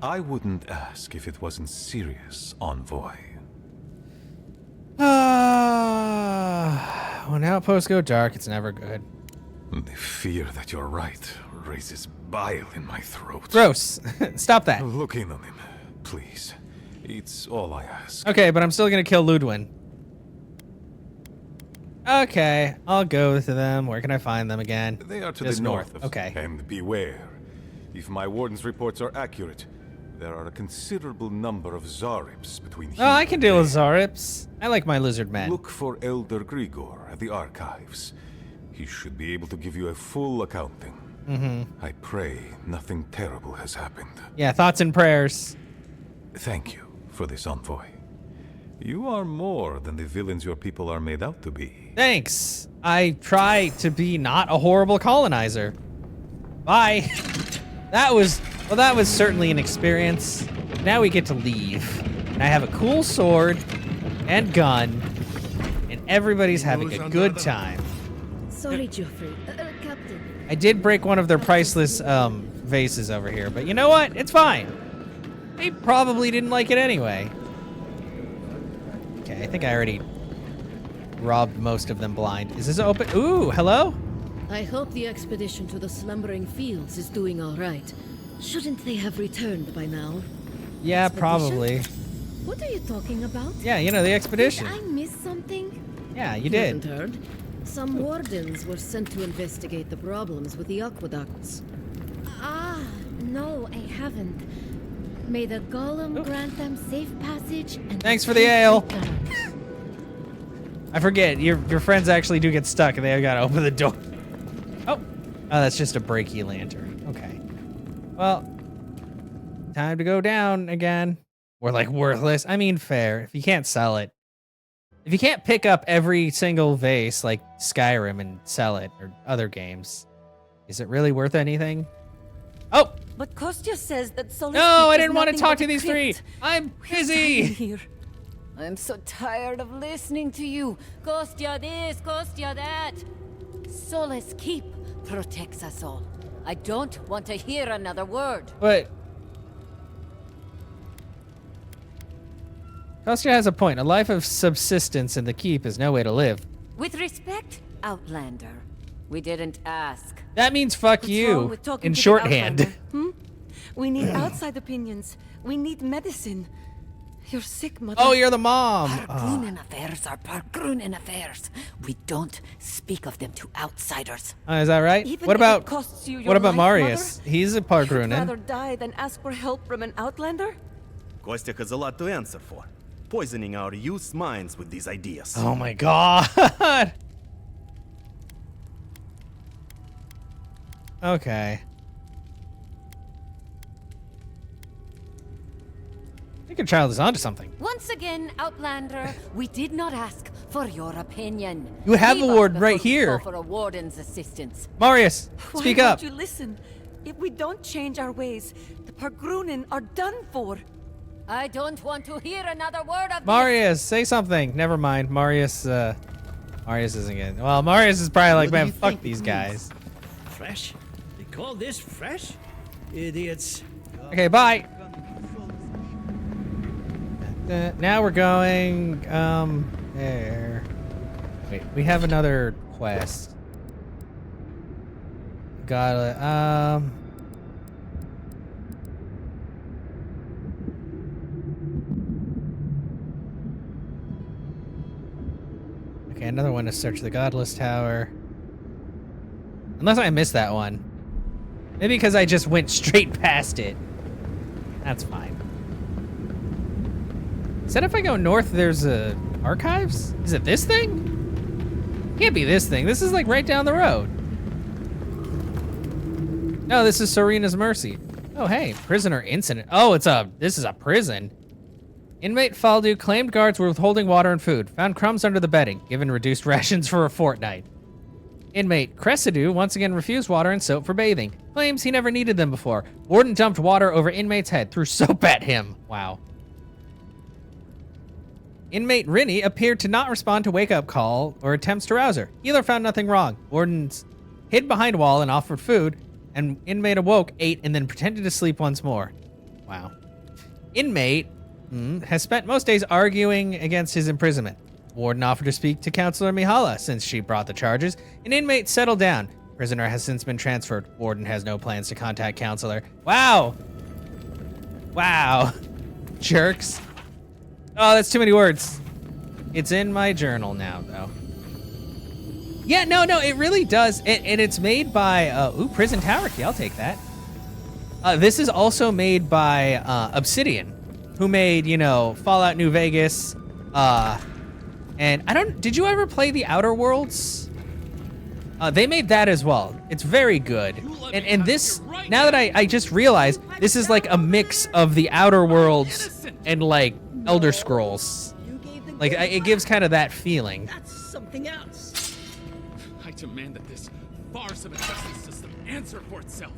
I wouldn't ask if it wasn't serious, Envoy. When outposts go dark, it's never good. The fear that you're right raises bile in my throat. Gross. Stop that. Look in on him, please. It's all I ask. Okay, but I'm still gonna kill Ludwin. Okay, I'll go to them. Where can I find them again? They are to Just the north of Okay. And beware. If my warden's reports are accurate, there are a considerable number of Zarips between here Oh, I can and deal with there. Zarips. I like my lizard men. Look for Elder Grigor at the archives. He should be able to give you a full accounting. Mm-hmm. I pray nothing terrible has happened. Yeah, thoughts and prayers. Thank you for this, Envoy. You are more than the villains your people are made out to be. Thanks. I try to be not a horrible colonizer. Bye. That was certainly an experience. Now we get to leave. And I have a cool sword and gun. And everybody's having a good time. Sorry, Geoffrey. Captain. I did break one of their priceless vases over here, but you know what? It's fine. They probably didn't like it anyway. Okay, I think I already robbed most of them blind. Is this open? Ooh, hello? I hope the expedition to the Slumbering Fields is doing all right. Shouldn't they have returned by now? Yeah, Expedition? probably. What are you talking about? Yeah, you know, the expedition. Did I miss something? Yeah, you did. Haven't heard. Some wardens were sent to investigate the problems with the aqueducts. Ah, no, I haven't. May the golem grant them safe passage and Thanks for the ale. I forget, your friends actually do get stuck and they gotta open the door. Oh, that's just a breaky lantern. Okay. Well, time to go down again. We're like worthless. I mean, fair. If you can't sell it. If you can't pick up every single vase like Skyrim and sell it or other games, is it really worth anything? Oh! But Kostya says that Solis No, I didn't want to talk to these three. I'm busy. Here. I'm so tired of listening to you. Kostya this, Kostya that. Solace Keep protects us all. I don't want to hear another word. But Kostya has a point. A life of subsistence in the keep is no way to live. With respect, Outlander, we didn't ask. That means fuck What's wrong you with talking in to the shorthand. Outlander, We need outside opinions. We need medicine. You're sick, mother. Oh, you're the mom. Pargrunen affairs are Pargrunen affairs. We don't speak of them to outsiders. Is that right? Even What if about it costs you your what about life, Marius? Mother? He's a You'd rather Pargrunen. die than ask for help from an Outlander? Kostya has a lot to answer for. Poisoning our youth's minds with these ideas. Oh my god. Okay. I think your child is onto something. Once again, Outlander, we did not ask for your opinion. You have Leave a us ward before right we here. call for a warden's assistance. Marius, speak Why up. won't you listen? If we don't change our ways, the Pargrunen are done for. I don't want to hear another word of Marius, say something. Never mind. Marius isn't good. Well, Marius is probably like, What do man, you fuck think these it guys. Fresh? They call this fresh? Idiots. Okay, bye. Now we're going, there. Wait, we have another quest. Gotta, Okay, another one to search the Godless Tower. Unless I missed that one. Maybe because I just went straight past it. That's fine. Said if I go north, there's a archives? Is it this thing? Can't be this thing. This is like right down the road. No, this is Serena's Mercy. Oh, hey, prisoner incident. Oh, this is a prison. Inmate Faldu claimed guards were withholding water and food. Found crumbs under the bedding. Given reduced rations for a fortnight. Inmate Cressidu once again refused water and soap for bathing. Claims he never needed them before. Warden dumped water over inmate's head. Threw soap at him. Wow. Inmate Rinny appeared to not respond to wake-up call or attempts to rouse her. Healer found nothing wrong. Wardens hid behind wall and offered food, and inmate awoke, ate, and then pretended to sleep once more. Wow. Inmate has spent most days arguing against his imprisonment. Warden offered to speak to Counselor Mihala since she brought the charges. An inmate settled down. Prisoner has since been transferred. Warden has no plans to contact Counselor. Wow. Wow. Jerks. Oh, that's too many words. It's in my journal now, though. Yeah, no, it really does. And it's made by, Prison Tower Key. I'll take that. This is also made by Obsidian, who made, Fallout New Vegas. And did you ever play the Outer Worlds? They made that as well. It's very good. And this, now that I just realized, this is like a mix of the Outer Worlds and like Elder Scrolls. Like, it gives kind of that feeling. That's something else. I demand that this farce of a justice system answer for itself.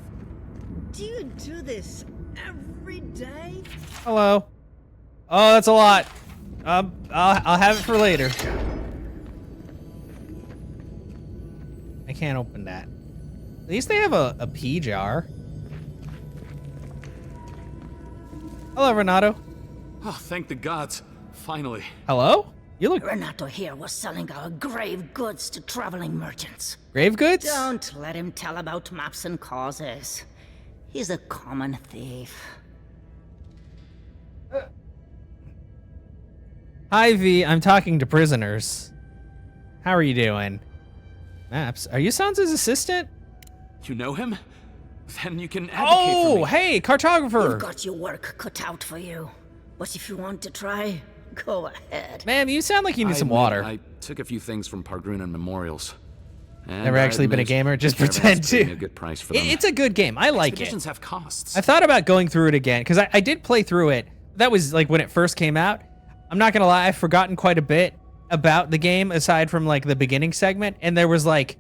Do you do this every day? Hello. Oh, that's a lot. I'll have it for later. I can't open that. At least they have a pea jar. Hello, Renato. Oh, thank the gods. Finally. Hello? You look... Renato here was selling our grave goods to traveling merchants. Grave goods? Don't let him tell about maps and causes. He's a common thief. Hi, V. I'm talking to prisoners. How are you doing? Maps. Are you Sansa's assistant? You know him? Then you can advocate for me. Oh, hey, cartographer. You've got your work cut out for you. But if you want to try, go ahead. Man, you sound like you need some water. I took a few things from Pargrunan Memorials. And Never actually been a gamer, just pretend to. A good price for them. It's a good game. I like it. Expeditions have costs. I thought about going through it again, because I did play through it. That was like when it first came out. I'm not gonna lie, I've forgotten quite a bit about the game aside from like the beginning segment. And there was like,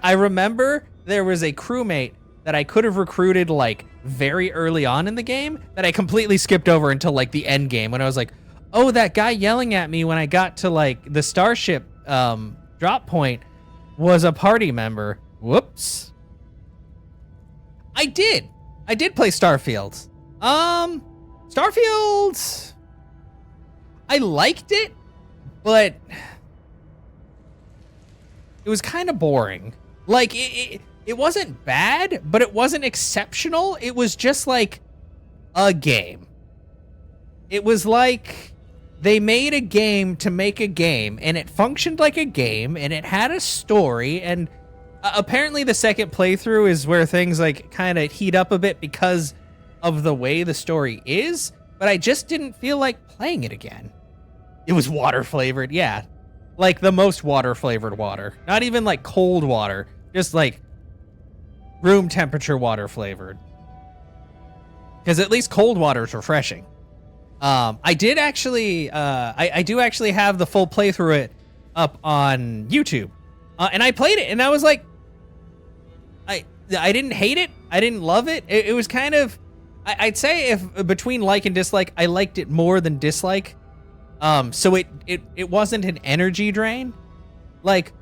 I remember there was a crewmate that I could have recruited like very early on in the game that I completely skipped over until like the end game when I was like, oh, that guy yelling at me when I got to like the starship drop point was a party member. Whoops. I did play Starfield. Starfield, I liked it, but it was kind of boring. Like, it wasn't bad, but it wasn't exceptional. It was just like a game. It was like they made a game to make a game, and it functioned like a game, and it had a story, and apparently the second playthrough is where things like kind of heat up a bit because of the way the story is, but I just didn't feel like playing it again. It was water flavored, yeah. Like the most water flavored water. Not even like cold water, just like room temperature water flavored. Because at least cold water is refreshing. I did actually, I do actually have the full playthrough it up on YouTube. And I played it and I was like, I didn't hate it. I didn't love it. It was kind of, I'd say if between like and dislike, I liked it more than dislike. So it wasn't an energy drain. Like,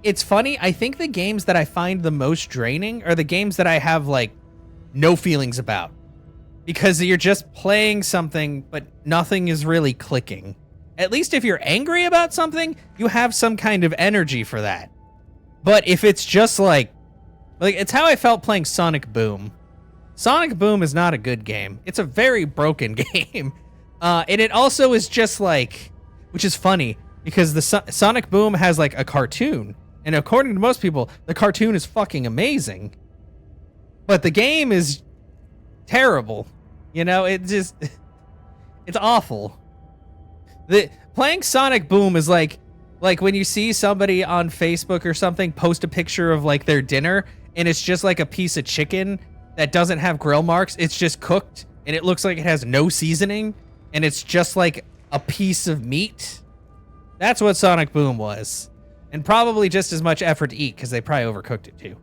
it's funny. I think the games that I find the most draining are the games that I have like no feelings about, because you're just playing something, but nothing is really clicking. At least if you're angry about something, you have some kind of energy for that. But if it's just like it's how I felt playing Sonic Boom. Sonic Boom is not a good game. It's a very broken game. And it also is just like, which is funny because the Sonic Boom has like a cartoon. And according to most people, the cartoon is fucking amazing. But the game is terrible. You know, it's awful. Playing Sonic Boom is like when you see somebody on Facebook or something post a picture of like their dinner and it's just like a piece of chicken that doesn't have grill marks. It's just cooked and it looks like it has no seasoning and it's just like a piece of meat. That's what Sonic Boom was. And probably just as much effort to eat because they probably overcooked it too.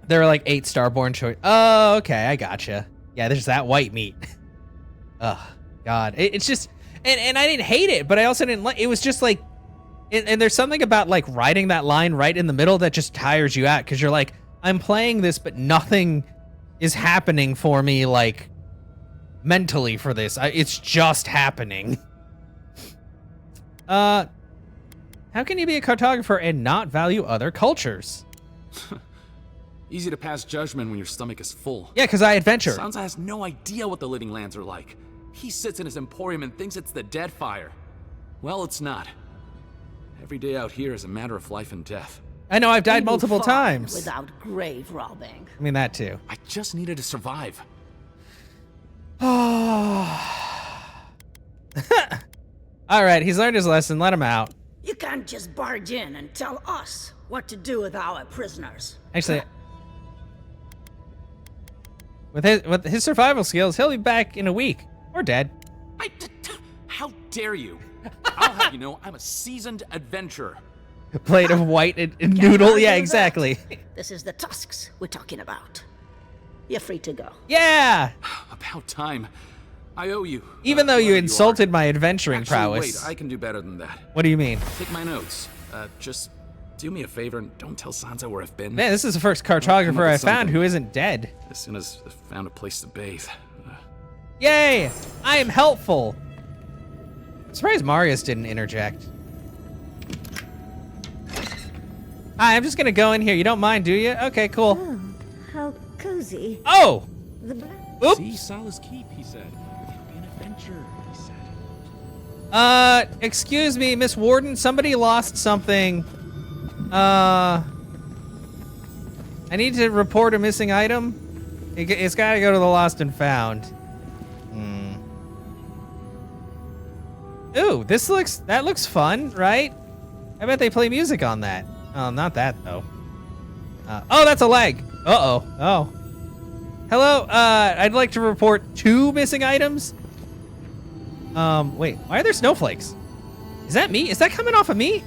There were like 8 Starborn choice. Oh, okay, I gotcha. Yeah, there's that white meat. Oh, God. It's just, and I didn't hate it, but I also didn't like, it was just like, and there's something about like riding that line right in the middle that just tires you out because you're like, I'm playing this, but nothing is happening for me like mentally for this. It's just happening. How can you be a cartographer and not value other cultures? Easy to pass judgment when your stomach is full. Yeah, because I adventure. Sansa has no idea what the living lands are like. He sits in his emporium and thinks it's the Deadfire. Well, it's not. Every day out here is a matter of life and death. I know, I've died multiple times. Without grave robbing. I mean, that too. I just needed to survive. All right, he's learned his lesson. Let him out. You can't just barge in and tell us what to do with our prisoners. Actually, with his survival skills, he'll be back in a week or dead. How dare you? I'll have you know, I'm a seasoned adventurer. A plate of white and noodle. Yeah, exactly. This is the tusks we're talking about. You're free to go. Yeah. About time. I owe you. Even though you insulted my adventuring prowess. Wait, I can do better than that. What do you mean? Take my notes. Just do me a favor and don't tell Sansa where I've been. Man, this is the first cartographer I found who isn't dead. As soon as I've found a place to bathe. Yay! I am helpful. I'm surprised Marius didn't interject. Hi, I'm just gonna go in here. You don't mind, do you? Okay, cool. Oh, how cozy. Oh! The black. Oops. See, Solace Keep, he said. It would be an adventure, he said. Excuse me, Miss Warden. Somebody lost something. I need to report a missing item. It's gotta go to the lost and found. Ooh, that looks fun, right? I bet they play music on that. Oh, not that though. Oh, that's a leg. Uh-oh. Oh. Hello, I'd like to report 2 missing items. Wait, why are there snowflakes? Is that me? Is that coming off of me?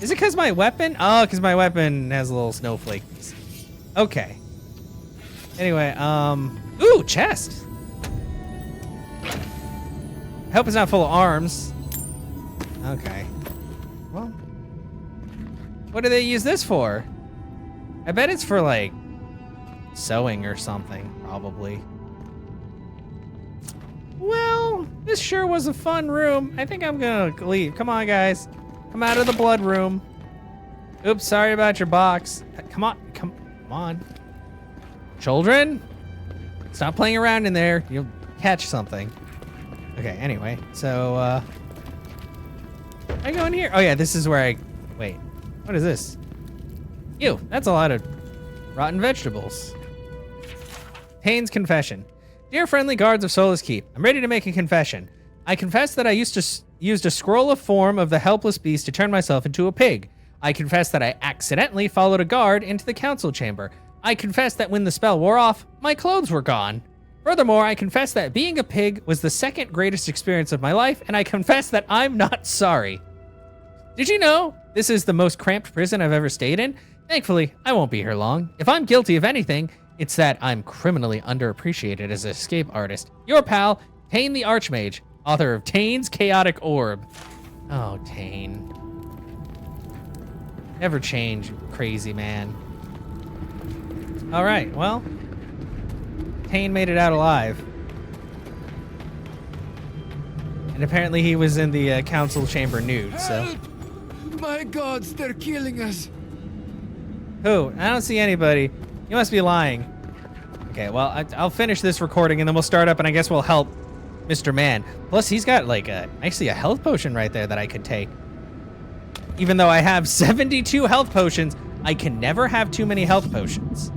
Is it because my weapon? Oh, because my weapon has little snowflakes. Okay. Anyway, ooh, chest. I hope it's not full of arms. Okay. Well, what do they use this for? I bet it's for, like, sewing or something, probably. Well, this sure was a fun room. I think I'm gonna leave. Come on, guys. Come out of the blood room. Oops, sorry about your box. Come on. Children, stop playing around in there. You'll catch something. Okay, anyway, so, I go in here? Oh yeah, this is where wait, what is this? Ew, that's a lot of rotten vegetables. Taine's confession. Dear friendly guards of Solace Keep, I'm ready to make a confession. I confess that I used a scroll of form of the helpless beast to turn myself into a pig. I confess that I accidentally followed a guard into the council chamber. I confess that when the spell wore off, my clothes were gone. Furthermore, I confess that being a pig was the second greatest experience of my life, and I confess that I'm not sorry. Did you know this is the most cramped prison I've ever stayed in? Thankfully, I won't be here long. If I'm guilty of anything, it's that I'm criminally underappreciated as an escape artist. Your pal, Taine the Archmage, author of Taine's Chaotic Orb. Oh, Taine. Never change, you crazy man. All right, well, Taine made it out alive. And apparently he was in the council chamber nude, so. Help! My gods, they're killing us. Who? I don't see anybody. You must be lying. Okay, well, I'll finish this recording and then we'll start up and I guess we'll help Mr. Man. Plus, he's got like actually a health potion right there that I could take. Even though I have 72 health potions, I can never have too many health potions.